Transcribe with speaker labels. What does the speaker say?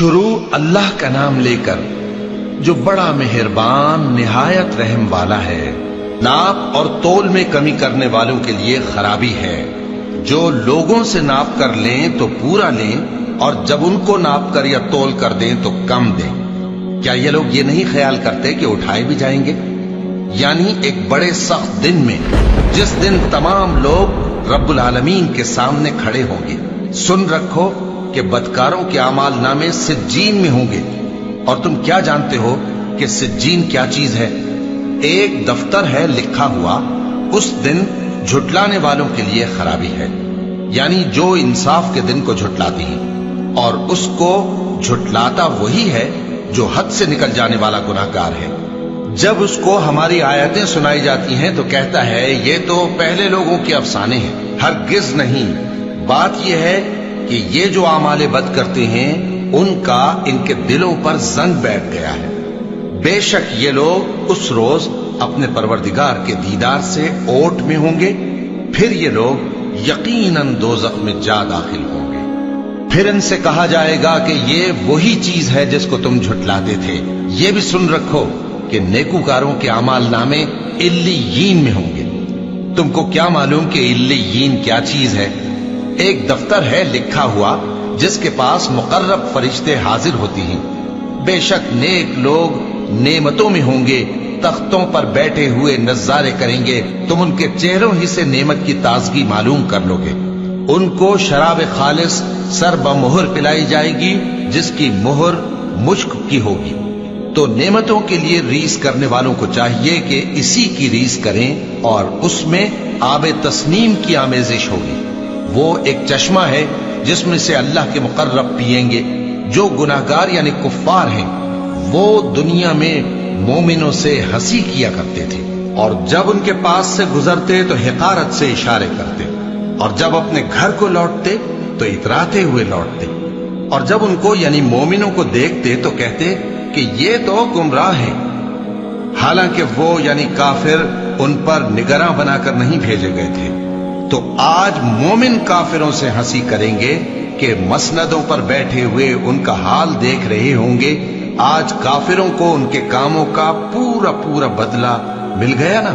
Speaker 1: شروع اللہ کا نام لے کر جو بڑا مہربان نہایت رحم والا ہے۔ ناپ اور تول میں کمی کرنے والوں کے لیے خرابی ہے۔ جو لوگوں سے ناپ کر لیں تو پورا لیں، اور جب ان کو ناپ کر یا تول کر دیں تو کم دیں۔ کیا یہ لوگ یہ نہیں خیال کرتے کہ اٹھائے بھی جائیں گے؟ یعنی ایک بڑے سخت دن میں، جس دن تمام لوگ رب العالمین کے سامنے کھڑے ہوں گے۔ سن رکھو کہ بدکاروں کے اعمال نامے سجین میں ہوں گے، اور تم کیا جانتے ہو کہ سجین کیا چیز ہے؟ ایک دفتر ہے لکھا ہوا، اس دن جھٹلانے والوں کے لیے خرابی ہے، یعنی جو انصاف کے دن کو جھٹلاتی ہیں، اور اس کو جھٹلاتا وہی ہے جو حد سے نکل جانے والا گناہگار ہے۔ جب اس کو ہماری آیتیں سنائی جاتی ہیں تو کہتا ہے یہ تو پہلے لوگوں کے افسانے ہیں۔ ہرگز نہیں، بات یہ ہے کہ یہ جو اعمال بد کرتے ہیں ان کا ان کے دلوں پر زنگ بیٹھ گیا ہے۔ بے شک یہ لوگ اس روز اپنے پروردگار کے دیدار سے اوٹ میں ہوں گے، پھر یہ لوگ یقیناً دوزخ میں جا داخل ہوں گے۔ پھر ان سے کہا جائے گا کہ یہ وہی چیز ہے جس کو تم جھٹلاتے تھے۔ یہ بھی سن رکھو کہ نیکوکاروں کے اعمال نامے علیین میں ہوں گے۔ تم کو کیا معلوم کہ علیین کیا چیز ہے؟ ایک دفتر ہے لکھا ہوا جس کے پاس مقرب فرشتے حاضر ہوتی ہیں۔ بے شک نیک لوگ نعمتوں میں ہوں گے، تختوں پر بیٹھے ہوئے نظارے کریں گے، تم ان کے چہروں ہی سے نعمت کی تازگی معلوم کر لو گے۔ ان کو شراب خالص سر بمہر پلائی جائے گی جس کی مہر مشک کی ہوگی۔ تو نعمتوں کے لیے ریس کرنے والوں کو چاہیے کہ اسی کی ریس کریں، اور اس میں آب تسنیم کی آمیزش ہوگی۔ وہ ایک چشمہ ہے جس میں سے اللہ کے مقرب پیئیں گے۔ جو گناہگار یعنی کفار ہیں وہ دنیا میں مومنوں سے ہنسی کیا کرتے تھے، اور جب ان کے پاس سے گزرتے تو حقارت سے اشارے کرتے، اور جب اپنے گھر کو لوٹتے تو اتراتے ہوئے لوٹتے، اور جب ان کو یعنی مومنوں کو دیکھتے تو کہتے کہ یہ تو گمراہ ہیں، حالانکہ وہ یعنی کافر ان پر نگراں بنا کر نہیں بھیجے گئے تھے۔ تو آج مومن کافروں سے ہنسی کریں گے کہ مسندوں پر بیٹھے ہوئے ان کا حال دیکھ رہے ہوں گے۔ آج کافروں کو ان کے کاموں کا پورا بدلہ مل گیا نا۔